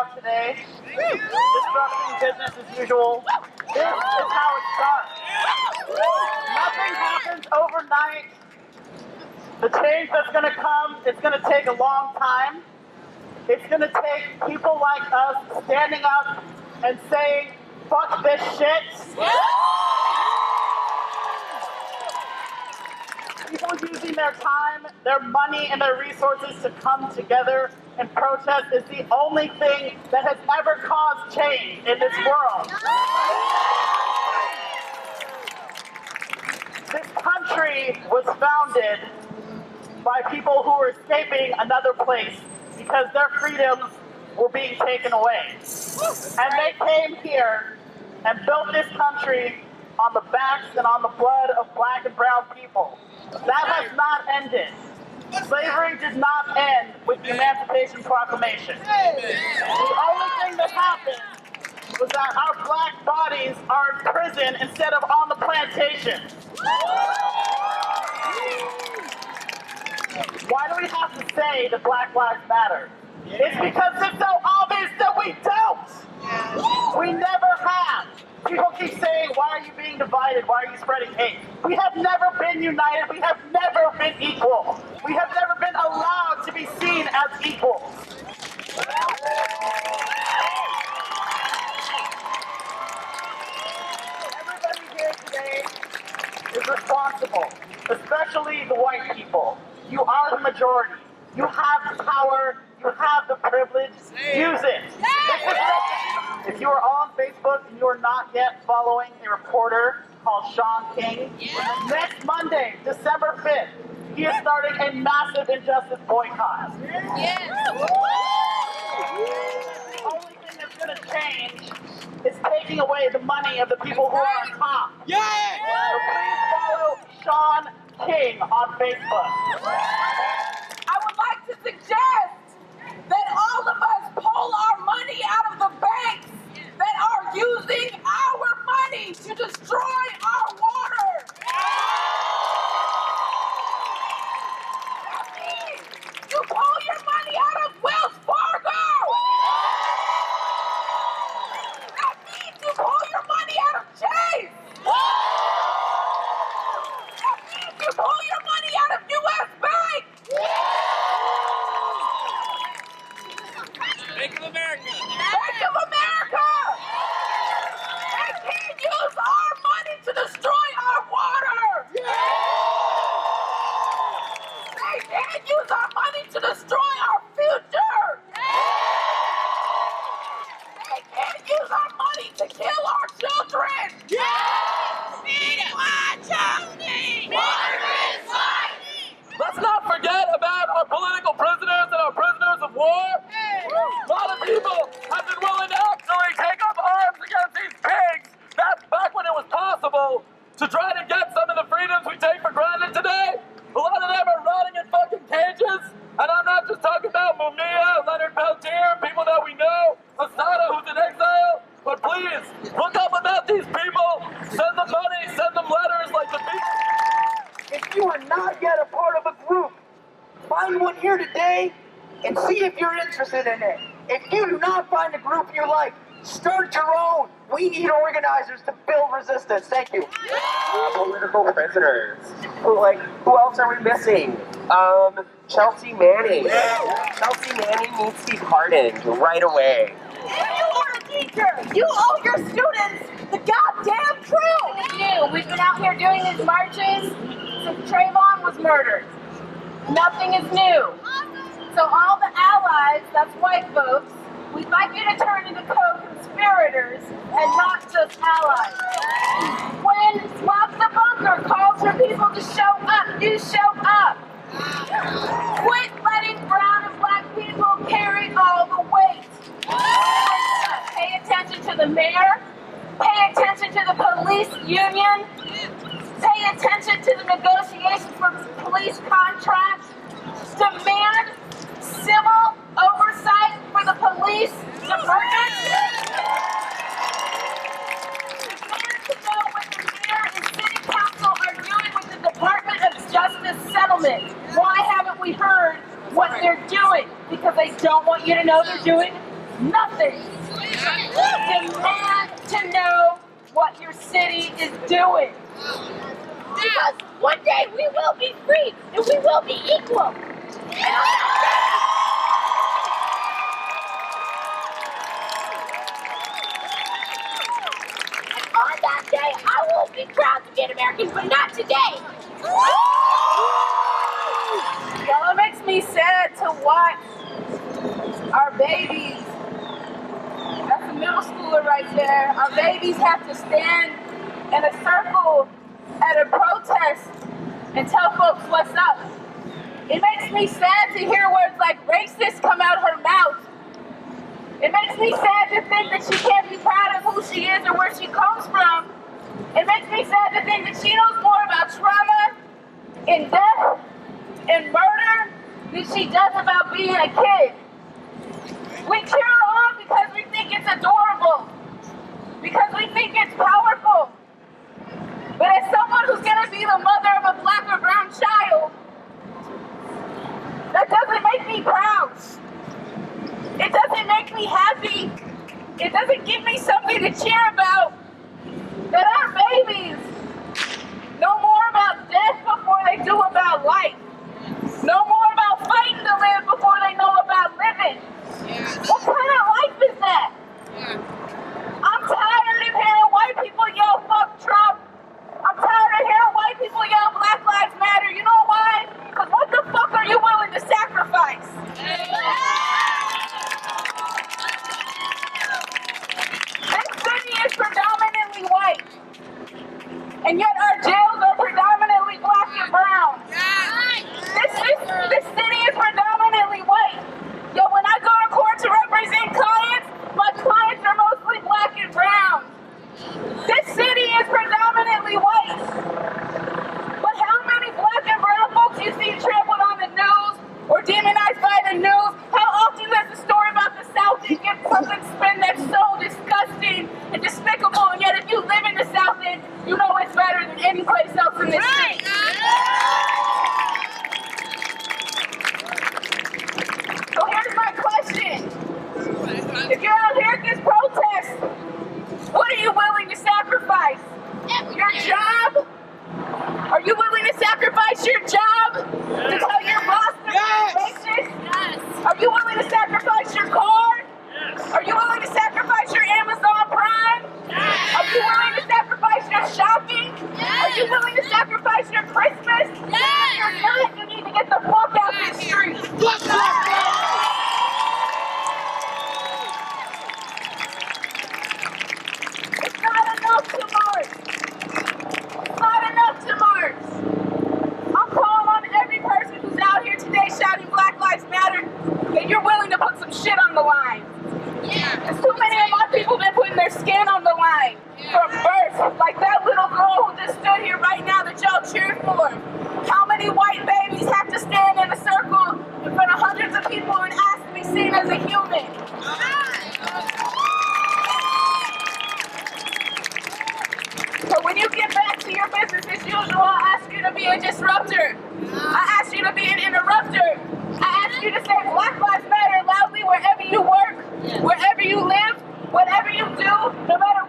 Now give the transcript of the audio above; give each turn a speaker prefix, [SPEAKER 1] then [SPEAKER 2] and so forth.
[SPEAKER 1] out today, disrupting business as usual. This is how it starts. Nothing happens overnight. The change that's going to come, it's going to take a long time. It's going to take people like us standing up and saying, fuck this shit. People using their time, their money, and their resources to come together and protest is the only thing that has ever caused change in this world. This country was founded by people who were escaping another place because their freedoms were being taken away. And they came here and built this country on the backs and on the blood of black and brown people. That has not ended. Slavery did not end with the Emancipation Proclamation. The only thing that happened was that our black bodies are in prison instead of on the plantation. Why do we have to say that Black Lives Matter? It's because it's so obvious that we don't. We never have. People keep saying, why are you being divided? Why are you spreading hate? We have never been united. We have never been equal. We have never been allowed to be seen as equals. Everybody here today is responsible, especially the white people. You are the majority. You have the power. You have the privilege. Use it. If you are on Facebook and you are not yet following a reporter called Sean King, next Monday, December 5th, he is starting a massive injustice boycott. The only thing that's going to change is taking away the money of the people who are on top. So please follow Sean King on Facebook.
[SPEAKER 2] I would like to suggest that all of us pull our money out of the banks that are using our money to destroy our water. That means you pull your money out of Wells Fargo. That means you pull your money out of Chase. That means you pull your money out of U.S. Bank.
[SPEAKER 3] Bank of America!
[SPEAKER 2] Bank of America! They can't use our money to destroy our water! They can't use our money to destroy our future! They can't use our money to kill our children!
[SPEAKER 3] Let's not forget about our political prisoners and our prisoners of war. A lot of people have been willing to actually take up arms against these pigs. That's back when it was possible to try to get some of the freedoms we take for granted today. A lot of them are rotting in fucking cages. And I'm not just talking about Mumia, Leonard Peltier, people that we know, Asada, who's in exile. But please, look up about these people. Send them money, send them letters like the people.
[SPEAKER 4] If you are not yet a part of a group, find one here today and see if you're interested in it. If you do not find a group you like, start your own. We need organizers to build resistance. Thank you.
[SPEAKER 5] Political prisoners. Who else are we missing? Chelsea Manning. Chelsea Manning needs to be pardoned right away.
[SPEAKER 2] You are a teacher! You owe your students the goddamn truth!
[SPEAKER 6] We've been out here doing these marches since Trayvon was murdered. Nothing is new. So all the allies, that's white folks, we'd like you to turn into co-conspirators and not just allies. When Swap the Bunker calls for people to show up, you show up. Quit letting brown and black people carry all the weight. Pay attention to the mayor. Pay attention to the police union. Pay attention to the negotiations for police contracts. Demand civil oversight for the police department. Demand to know what the mayor and city council are doing with the Department of Justice settlement. Why haven't we heard what they're doing? Because they don't want you to know they're doing
[SPEAKER 2] Nothing. Demand to know what your city is doing.
[SPEAKER 6] Because one day we will be free and we will be equal. And on that day, I will be proud to be an American, but not today.
[SPEAKER 2] Y'all, it makes me sad to watch our babies. That's a middle schooler right there. Our babies have to stand in a circle at a protest and tell folks what's up. It makes me sad to hear words like racist come out her mouth. It makes me sad to think that she can't be proud of who she is or where she comes from. It makes me sad to think that she knows more about trauma and death and murder than she does about being a kid. We cheer her on because we think it's adorable, because we think it's powerful. But as someone who's gonna be the mother of a black or brown child, that doesn't make me proud. It doesn't make me happy. It doesn't give me something to cheer about. That our babies know more about death before they do about life. Know more about fighting to live before they know about living. What kind of life is that? I'm tired of hearing white people yell fuck Trump. I'm tired of hearing white people yell Black Lives Matter. You know why? Because what the fuck are you willing to sacrifice? This city is predominantly white. And yet our jails are predominantly black and brown. This city is predominantly white. Yet when I go to court to represent clients, my clients are mostly black and brown. This city is predominantly white. But how many black and brown folks you see trampled on the news or demonized by the news? How often does the story about the South End get something spin that's so disgusting and despicable, and yet if you live in the South End, you know it's better than any place else in this city. So here's my question. If you're out here at this protest, what are you willing to sacrifice? Your job? Are you willing to sacrifice your job to tell your boss that you're racist? Are you willing to sacrifice your car? Are you willing to sacrifice your Amazon Prime? Are you willing to sacrifice your shopping? Are you willing to sacrifice your Christmas? If you're not, you need to get the fuck out the street. It's not enough to march. It's not enough to march. I'm calling on every person who's out here today shouting Black Lives Matter that you're willing to put some shit on the line. There's too many of my people been putting their skin on the line from birth, like that little girl who just stood here right now that y'all cheered for. How many white babies have to stand in a circle in front of hundreds of people and ask to be seen as a human? So when you get back to your business as usual, I ask you to be a disruptor. I ask you to be an interrupter. I ask you to say Black Lives Matter loudly wherever you work, wherever you live, whatever you do, no matter